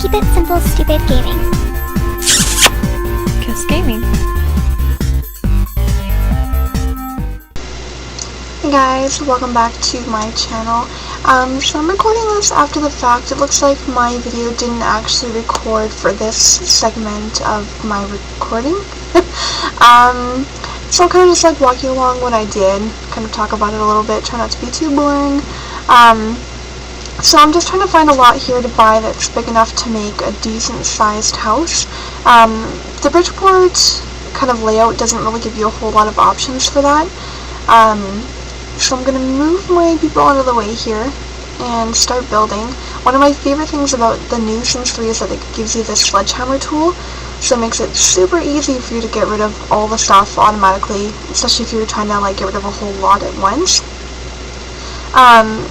Keep it simple, stupid gaming. Kiss gaming. Hey guys, welcome back to my channel. So I'm recording this after the fact. It looks like my video didn't actually record for this segment of my recording. So I'll kind of just like walk you along what I did, kind of talk about it a little bit, try not to be too boring. So I'm just trying to find a lot here to buy that's big enough to make a decent sized house. The Bridgeport kind of layout doesn't really give you a whole lot of options for that. So I'm going to move my people out of the way here and start building. One of my favorite things about the new Sims 3 is that it gives you this sledgehammer tool, so it makes it super easy for you to get rid of all the stuff automatically, especially if you're trying to like get rid of a whole lot at once.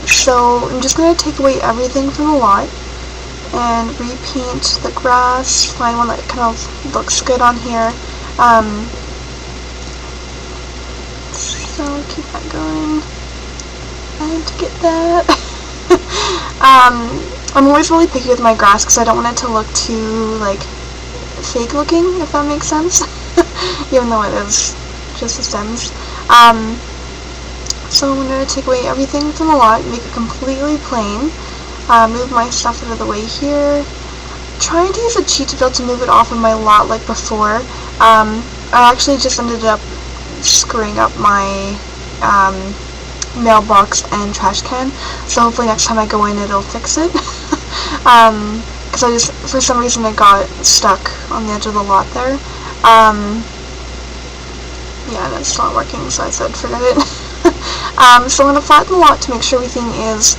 So I'm just going to take away everything from the lot and repaint the grass, find one that kind of looks good on here. So keep that going. I have to get that. I'm always really picky with my grass because I don't want it to look too like fake looking, if that makes sense. Even though it is just the stems. So I'm going to take away everything from the lot, make it completely plain. Move my stuff out of the way here. Trying to use a cheat to be able to move it off of my lot like before. I actually just ended up screwing up my mailbox and trash can, so hopefully next time I go in it'll fix it. Because I just, for some reason, it got stuck on the edge of the lot there. Yeah, that's not working, so I said forget it. So I'm going to flatten the lot to make sure everything is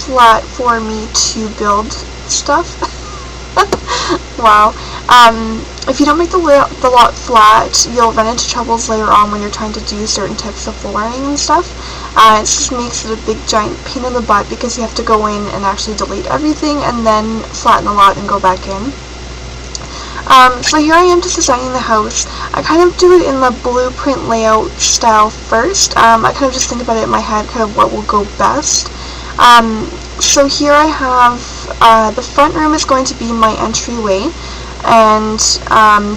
flat for me to build stuff. Wow. If you don't make the lot flat, you'll run into troubles later on when you're trying to do certain types of flooring and stuff. It just makes it a big giant pain in the butt because you have to go in and actually delete everything and then flatten the lot and go back in. So here I am just designing the house. I kind of do it in the blueprint layout style first. I kind of just think about it in my head, kind of what will go best. So here I have, the front room is going to be my entryway, and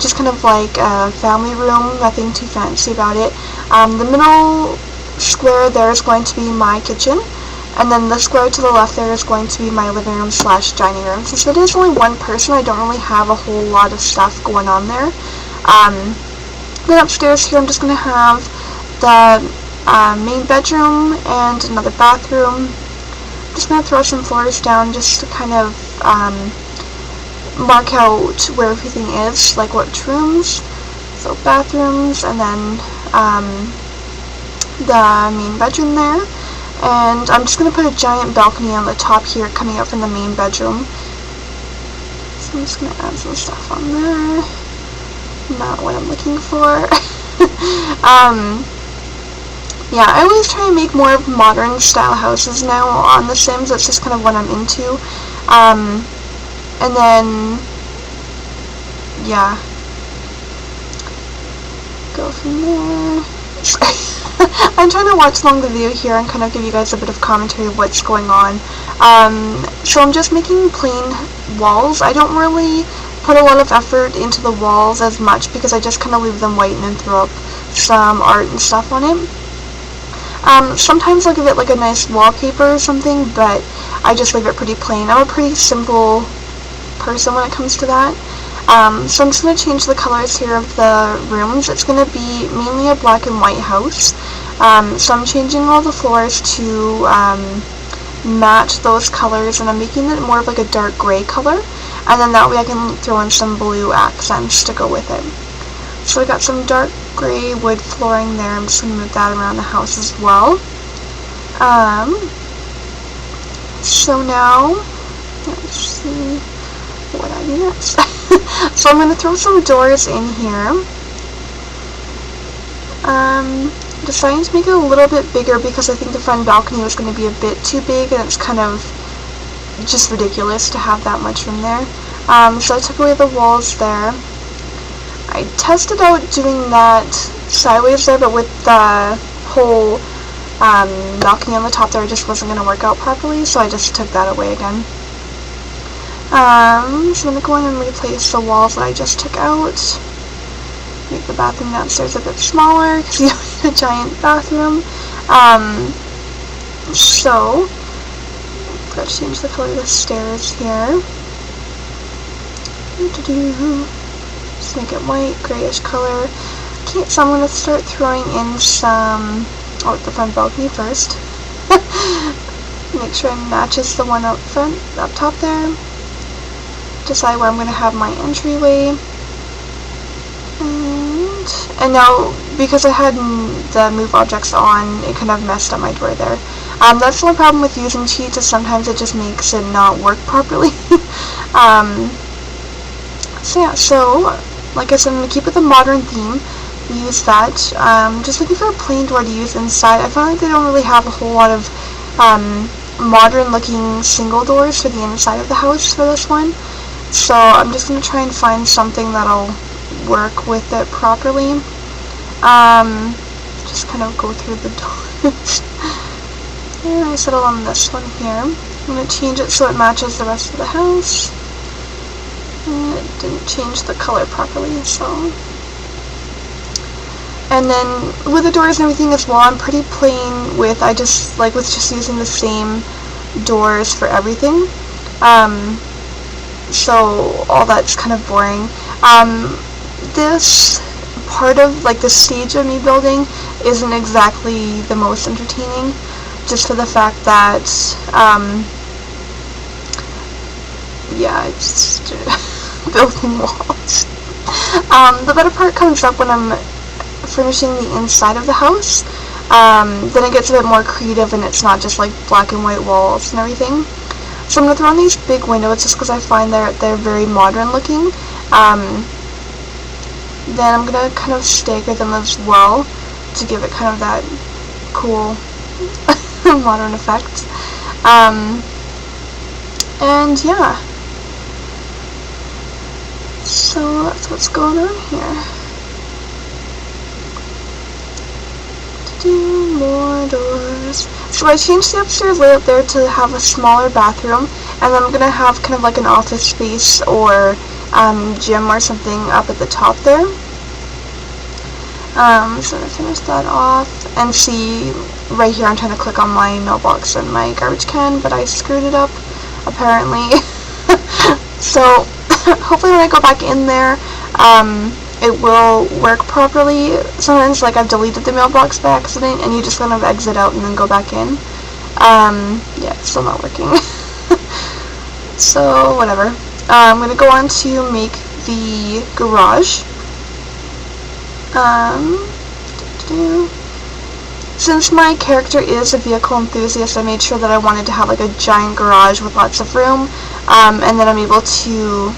just kind of like a family room, nothing too fancy about it. The middle square there is going to be my kitchen, and then the square to the left there is going to be my living room slash dining room. Since it is only one person, I don't really have a whole lot of stuff going on there. Then upstairs here I'm just going to have the main bedroom and another bathroom. I'm just going to throw some floors down just to kind of mark out where everything is, like what rooms. So bathrooms, and then the main bedroom there. And I'm just going to put a giant balcony on the top here coming out from the main bedroom. So I'm just going to add some stuff on there. Not what I'm looking for. Yeah, I always try and make more of modern style houses now on The Sims. That's just kind of what I'm into. And then, yeah, go from there. I'm trying to watch along the video here and kind of give you guys a bit of commentary of what's going on. So I'm just making plain walls. I don't really put a lot of effort into the walls as much because I just kind of leave them white and then throw up some art and stuff on it. Sometimes I'll give it like a nice wallpaper or something, but I just leave it pretty plain. I'm a pretty simple person when it comes to that. So I'm just going to change the colors here of the rooms. It's going to be mainly a black and white house. So I'm changing all the floors to match those colors, and I'm making it more of like a dark gray color, and then that way I can throw in some blue accents to go with it. So I got some dark gray wood flooring there. I'm just going to move that around the house as well. So now, let's see what I do next. So I'm going to throw some doors in here. Deciding to make it a little bit bigger because I think the front balcony was going to be a bit too big, and it's kind of just ridiculous to have that much room there. So I took away the walls there. I tested out doing that sideways there, but with the whole balcony on the top there, it just wasn't going to work out properly, so I just took that away again. So I'm going to go in and replace the walls that I just took out. Make the bathroom downstairs a bit smaller because you don't need a giant bathroom. So I've got to change the color of the stairs here. Just make it white, grayish color. Okay, so I'm going to start throwing in some, the front balcony first. Make sure it matches the one up front, up top there. Decide where I'm going to have my entryway. And now, because I had the move objects on, it kind of messed up my door there. That's the only problem with using cheats, is sometimes it just makes it not work properly. So yeah, so like I said, I'm going to keep with the modern theme. Use that. Just looking for a plain door to use inside. I find like they don't really have a whole lot of modern looking single doors for the inside of the house for this one. So I'm just going to try and find something that'll work with it properly. Just kind of go through the doors. And I settled on this one here. I'm going to change it so it matches the rest of the house. And it didn't change the color properly, so. And then with the doors and everything as well, I'm pretty plain with, I just like with just using the same doors for everything. So all that's kind of boring. This part of like the stage of me building isn't exactly the most entertaining, just for the fact that yeah, it's building walls. The better part comes up when I'm finishing the inside of the house. Then it gets a bit more creative and it's not just like black and white walls and everything. So I'm going to throw in these big windows just because I find they're very modern looking. Then I'm going to kind of stagger them as well to give it kind of that cool modern effect. And yeah. So that's what's going on here. More doors. So I changed the upstairs layout there to have a smaller bathroom, and then I'm going to have kind of like an office space or gym or something up at the top there. So I'm going to finish that off, and see right here I'm trying to click on my mailbox and my garbage can, but I screwed it up apparently. So hopefully when I go back in there, it will work properly. Sometimes like I've deleted the mailbox by accident and you just kind of exit out and then go back in. Yeah, it's still not working. So whatever. I'm going to go on to make the garage. Since my character is a vehicle enthusiast, I made sure that I wanted to have like a giant garage with lots of room, and then I'm able to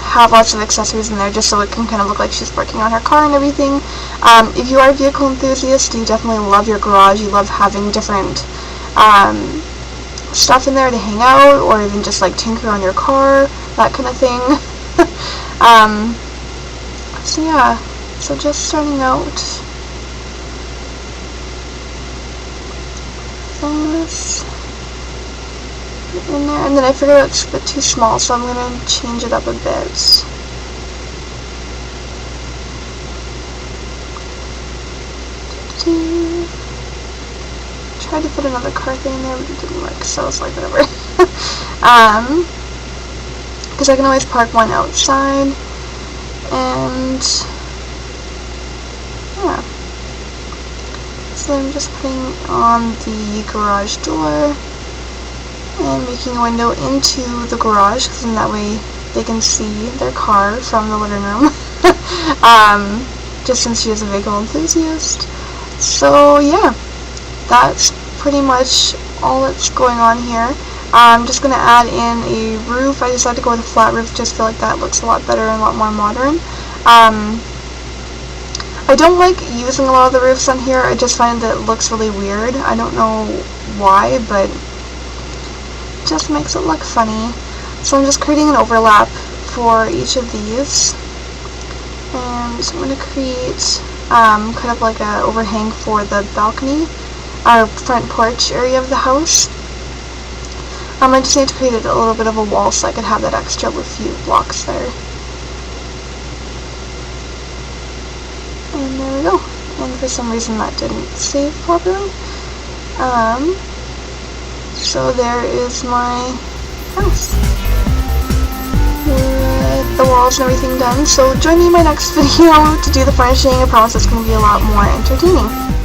have lots of accessories in there just so it can kind of look like she's working on her car and everything. If you are a vehicle enthusiast, you definitely love your garage. You love having different stuff in there to hang out, or even just like tinker on your car, that kind of thing. So yeah, so just starting out this in there, and then I figured out it's a bit too small, so I'm going to change it up a bit. Tried to put another car thing in there, but it didn't work, so I was like, whatever. Because I can always park one outside, and yeah. So I'm just putting on the garage door and making a window into the garage, because in that way they can see their car from the living room. Just since she is a vehicle enthusiast. So yeah, that's pretty much all that's going on here. I'm just going to add in a roof. I decided to go with a flat roof, just feel like that looks a lot better and a lot more modern. I don't like using a lot of the roofs on here. I just find that it looks really weird. I don't know why, but it just makes it look funny. So I'm just creating an overlap for each of these. And I'm going to create kind of like an overhang for the balcony, our front porch area of the house. I just need to create a little bit of a wall so I could have that extra with few blocks there. And there we go. And for some reason that didn't save properly. So there is my house with the walls and everything done. So join me in my next video to do the furnishing. I promise it's going to be a lot more entertaining.